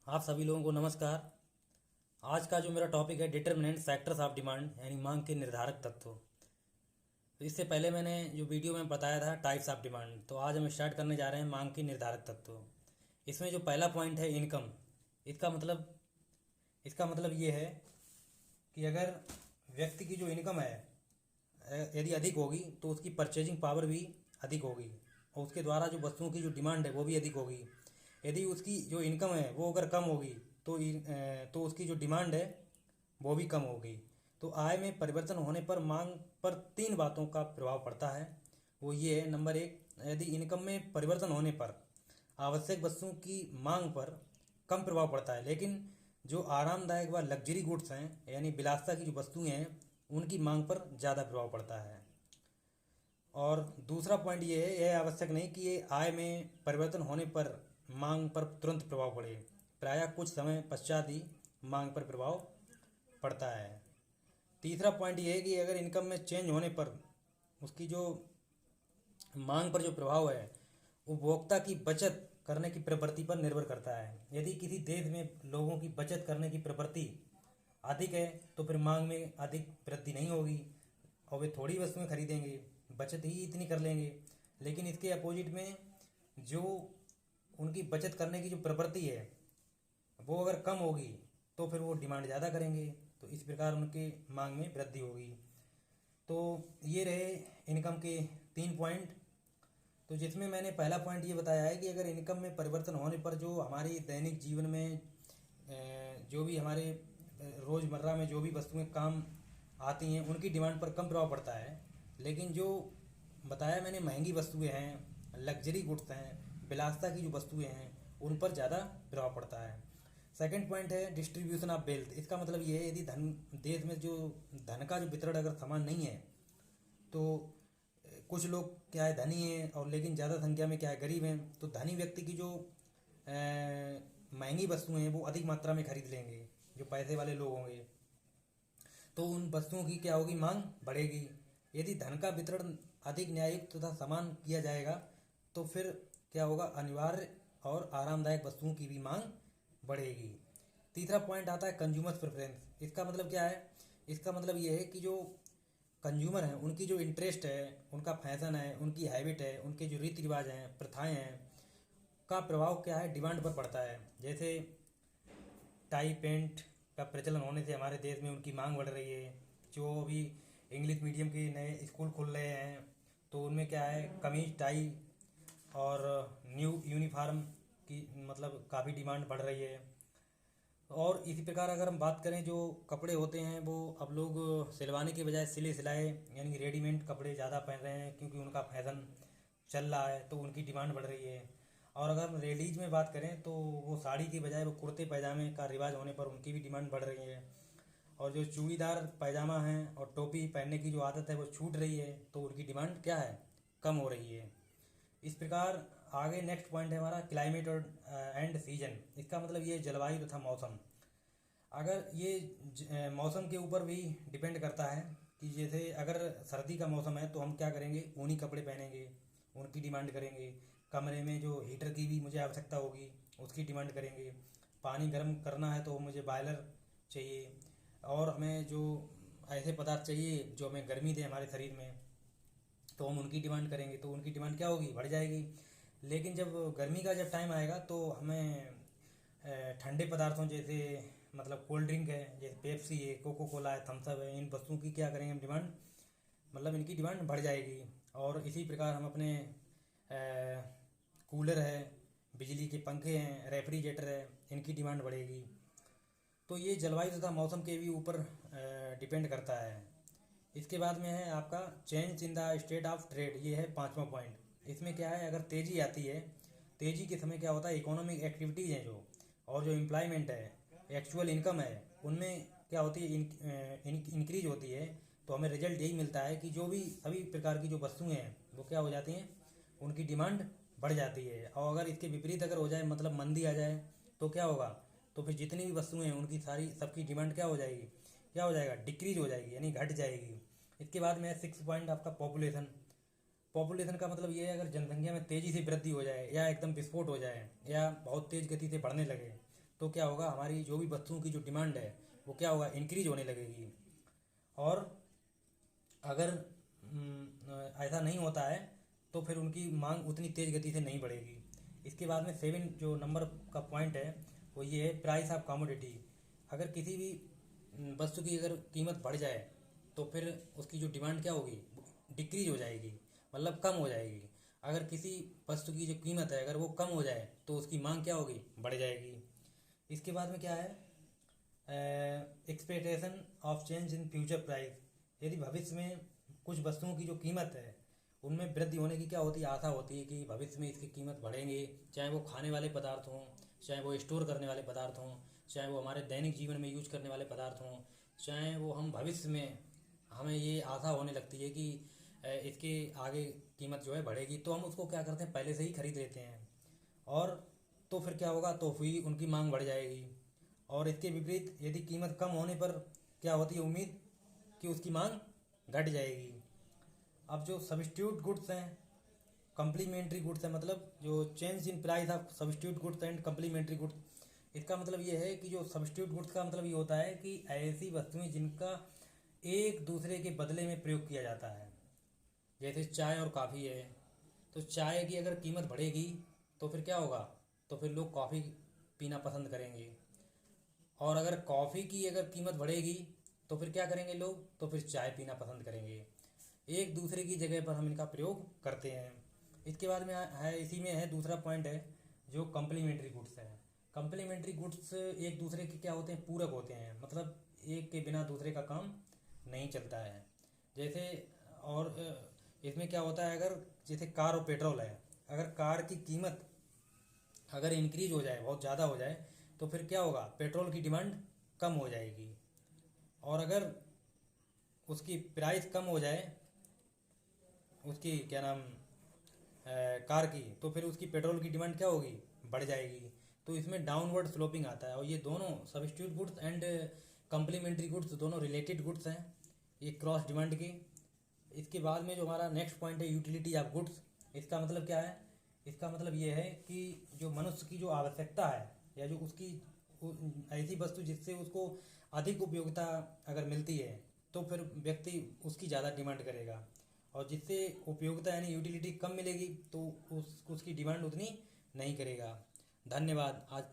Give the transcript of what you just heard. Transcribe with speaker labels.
Speaker 1: आप सभी लोगों को नमस्कार। आज का जो मेरा टॉपिक है डिटर्मिनेंट फैक्टर्स ऑफ डिमांड यानी मांग के निर्धारक तत्व। तो इससे पहले मैंने जो वीडियो में बताया था टाइप्स ऑफ डिमांड, तो आज हम स्टार्ट करने जा रहे हैं मांग के निर्धारक तत्व। इसमें जो पहला पॉइंट है इनकम। इसका मतलब इसका मतलब ये है कि अगर व्यक्ति की जो इनकम है यदि अधिक होगी तो उसकी परचेजिंग पावर भी अधिक होगी और उसके द्वारा जो वस्तुओं की जो डिमांड है वो भी अधिक होगी। यदि उसकी जो इनकम है वो अगर कम होगी तो उसकी जो डिमांड है वो भी कम होगी। तो आय में परिवर्तन होने पर मांग पर तीन बातों का प्रभाव पड़ता है। वो ये है, नंबर एक, यदि इनकम में परिवर्तन होने पर आवश्यक वस्तुओं की मांग पर कम प्रभाव पड़ता है, लेकिन जो आरामदायक व लग्जरी गुड्स हैं यानी विलासिता की जो वस्तुएं हैं उनकी मांग पर ज़्यादा प्रभाव पड़ता है। और दूसरा पॉइंट ये है, यह आवश्यक नहीं कि ये आय में परिवर्तन होने पर मांग पर तुरंत प्रभाव पड़े, प्रायः कुछ समय पश्चात ही मांग पर प्रभाव पड़ता है। तीसरा पॉइंट ये है कि अगर इनकम में चेंज होने पर उसकी जो मांग पर जो प्रभाव है उपभोक्ता की बचत करने की प्रवृत्ति पर निर्भर करता है। यदि किसी देश में लोगों की बचत करने की प्रवृत्ति अधिक है तो फिर मांग में अधिक वृद्धि नहीं होगी और वे थोड़ी वस्तुएं खरीदेंगे, बचत ही इतनी कर लेंगे। लेकिन इसके अपोजिट में जो उनकी बचत करने की जो प्रवृत्ति है वो अगर कम होगी तो फिर वो डिमांड ज़्यादा करेंगे, तो इस प्रकार उनके मांग में वृद्धि होगी। तो ये रहे इनकम के तीन पॉइंट। तो जिसमें मैंने पहला पॉइंट ये बताया है कि अगर इनकम में परिवर्तन होने पर जो हमारी दैनिक जीवन में जो भी हमारे रोज़मर्रा में जो भी वस्तुएं काम आती हैं उनकी डिमांड पर कम प्रभाव पड़ता है, लेकिन जो बताया मैंने महंगी वस्तुएं हैं, लग्जरी गुड्स हैं, विलासिता की जो वस्तुएं हैं उन पर ज़्यादा प्रभाव पड़ता है। सेकंड पॉइंट है डिस्ट्रीब्यूशन ऑफ वेल्थ। इसका मतलब ये है, यदि धन देश में जो धन का जो वितरण अगर समान नहीं है तो कुछ लोग क्या है धनी हैं और लेकिन ज़्यादा संख्या में क्या है गरीब हैं, तो धनी व्यक्ति की जो महंगी वस्तुएं हैं वो अधिक मात्रा में खरीद लेंगे। जो पैसे वाले लोग होंगे तो उन वस्तुओं की क्या होगी, मांग बढ़ेगी। यदि धन का वितरण अधिक न्याययुक्त तथा समान किया जाएगा तो फिर क्या होगा, अनिवार्य और आरामदायक वस्तुओं की भी मांग बढ़ेगी। तीसरा पॉइंट आता है कंज्यूमर्स प्रेफरेंस। इसका मतलब क्या है, इसका मतलब ये है कि जो कंज्यूमर हैं उनकी जो इंटरेस्ट है, उनका फैशन है, उनकी हैबिट है, उनके जो रीति रिवाज हैं, प्रथाएं हैं, का प्रभाव क्या है डिमांड पर पड़ता है। जैसे टाई पेंट का प्रचलन होने से हमारे देश में उनकी मांग बढ़ रही है। जो अभी इंग्लिश मीडियम के नए स्कूल खुल रहे हैं तो उनमें क्या है कमीज टाई और न्यू यूनिफॉर्म की मतलब काफ़ी डिमांड बढ़ रही है। और इसी प्रकार अगर हम बात करें जो कपड़े होते हैं वो अब लोग सिलवाने के बजाय सिले सिलाए यानी रेडीमेड कपड़े ज़्यादा पहन रहे हैं क्योंकि उनका फैशन चल रहा है तो उनकी डिमांड बढ़ रही है। और अगर हम लेडीज में बात करें तो वो साड़ी की बजाय वो कुर्ते पैजामे का रिवाज होने पर उनकी भी डिमांड बढ़ रही है। और जो चूड़ीदार पैजामा है और टोपी पहनने की जो आदत है वो छूट रही है तो उनकी डिमांड क्या है, कम हो रही है। इस प्रकार आगे नेक्स्ट पॉइंट है हमारा क्लाइमेट और एंड सीजन। इसका मतलब ये जलवायु तथा मौसम। अगर ये मौसम के ऊपर भी डिपेंड करता है कि जैसे अगर सर्दी का मौसम है तो हम क्या करेंगे, ऊनी कपड़े पहनेंगे, उनकी डिमांड करेंगे। कमरे में जो हीटर की भी मुझे आवश्यकता होगी उसकी डिमांड करेंगे। पानी गर्म करना है तो मुझे बॉयलर चाहिए। और हमें जो ऐसे पदार्थ चाहिए जो हमें गर्मी दे हमारे शरीर में तो हम उनकी डिमांड करेंगे, तो उनकी डिमांड क्या होगी, बढ़ जाएगी। लेकिन जब गर्मी का जब टाइम आएगा तो हमें ठंडे पदार्थों जैसे मतलब कोल्ड ड्रिंक है, जैसे पेप्सी है, कोको कोला है, थम्सअप है, इन वस्तुओं की क्या करेंगे हम डिमांड, मतलब इनकी डिमांड बढ़ जाएगी। और इसी प्रकार हम अपने कूलर है, बिजली के पंखे हैं, रेफ्रिजरेटर है, इनकी डिमांड बढ़ेगी। तो ये जलवायु तथा मौसम के भी ऊपर डिपेंड करता है। इसके बाद में है आपका change in the state of trade. ये है पांचवा पॉइंट। इसमें क्या है, अगर तेज़ी आती है, तेज़ी के समय क्या होता है, इकोनॉमिक एक्टिविटीज़ हैं जो और जो एम्प्लॉयमेंट है, एक्चुअल इनकम है, उनमें क्या होती है, इंक्रीज होती है। तो हमें रिजल्ट यही मिलता है कि जो भी सभी प्रकार की जो वस्तुएं हैं वो क्या हो जाती हैं, उनकी डिमांड बढ़ जाती है। और अगर इसके विपरीत अगर हो जाए मतलब मंदी आ जाए तो क्या होगा, तो फिर जितनी भी वस्तुएं हैं उनकी सारी सबकी डिमांड क्या हो जाएगी, क्या हो जाएगा, डिक्रीज हो जाएगी यानी घट जाएगी। इसके बाद में सिक्स पॉइंट आपका पॉपुलेशन। पॉपुलेशन का मतलब ये है अगर जनसंख्या में तेज़ी से वृद्धि हो जाए या एकदम विस्फोट हो जाए या बहुत तेज़ गति से बढ़ने लगे तो क्या होगा, हमारी जो भी वस्तुओं की जो डिमांड है वो क्या होगा, इंक्रीज होने लगेगी। और अगर ऐसा नहीं होता है तो फिर उनकी मांग उतनी तेज़ गति से नहीं बढ़ेगी। इसके बाद में 7 जो नंबर का पॉइंट है वो ये है, प्राइस ऑफ कमोडिटी। अगर किसी भी वस्तु की अगर कीमत बढ़ जाए तो फिर उसकी जो डिमांड क्या होगी, डिक्रीज हो जाएगी, मतलब कम हो जाएगी। अगर किसी वस्तु की जो कीमत है अगर वो कम हो जाए तो उसकी मांग क्या होगी, बढ़ जाएगी। इसके बाद में क्या है, expectation of change in future price. यदि भविष्य में कुछ वस्तुओं की जो कीमत है उनमें वृद्धि होने की क्या होती है, आशा होती है कि भविष्य में इसकी कीमत बढ़ेंगे, चाहे वो खाने वाले पदार्थ हों, चाहे वो स्टोर करने वाले पदार्थ हों, चाहे वो हमारे दैनिक जीवन में यूज करने वाले पदार्थ हों, चाहे वो हम भविष्य में हमें ये आशा होने लगती है कि इसके आगे कीमत जो है बढ़ेगी, तो हम उसको क्या करते हैं, पहले से ही खरीद लेते हैं। और तो फिर क्या होगा, तो फिर उनकी मांग बढ़ जाएगी। और इसके विपरीत यदि कीमत कम होने पर क्या होती है, उम्मीद कि उसकी मांग घट जाएगी। अब जो सब्स्टिट्यूट गुड्स हैं, कम्प्लीमेंट्री गुड्स हैं, मतलब जो change in price of substitute goods and complementary goods, इसका मतलब ये है कि जो सब्स्टिट्यूट गुड्स का मतलब ये होता है कि ऐसी वस्तुएं जिनका एक दूसरे के बदले में प्रयोग किया जाता है। जैसे चाय और कॉफ़ी है, तो चाय की अगर कीमत बढ़ेगी तो फिर क्या होगा, तो फिर लोग कॉफ़ी पीना पसंद करेंगे। और अगर कॉफ़ी की अगर कीमत बढ़ेगी तो फिर क्या करेंगे लोग, तो फिर चाय पीना पसंद करेंगे। एक दूसरे की जगह पर हम इनका प्रयोग करते हैं। इसके बाद में है, इसी में है दूसरा पॉइंट है जो कम्प्लीमेंट्री गुड्स है। कम्प्लीमेंट्री गुड्स एक दूसरे के क्या होते हैं, पूरक होते हैं, मतलब एक के बिना दूसरे का काम नहीं चलता है। जैसे और इसमें क्या होता है, अगर जैसे कार और पेट्रोल है, अगर कार की कीमत अगर इंक्रीज हो जाए, बहुत ज़्यादा हो जाए, तो फिर क्या होगा, पेट्रोल की डिमांड कम हो जाएगी। और अगर उसकी प्राइस कम हो जाए, उसकी क्या नाम कार की, तो फिर उसकी पेट्रोल की डिमांड क्या होगी, बढ़ जाएगी। तो इसमें डाउनवर्ड स्लोपिंग आता है। और ये दोनों substitute goods and complementary goods दोनों रिलेटेड गुड्स हैं, ये क्रॉस डिमांड के। इसके बाद में जो हमारा नेक्स्ट पॉइंट है, यूटिलिटी ऑफ गुड्स। इसका मतलब क्या है, इसका मतलब ये है कि जो मनुष्य की जो आवश्यकता है या जो उसकी ऐसी वस्तु जिससे उसको अधिक उपयोगिता अगर मिलती है तो फिर व्यक्ति उसकी ज़्यादा डिमांड करेगा। और जिससे उपयोगिता यानी यूटिलिटी कम मिलेगी तो उसकी डिमांड उतनी नहीं करेगा। धन्यवाद। आज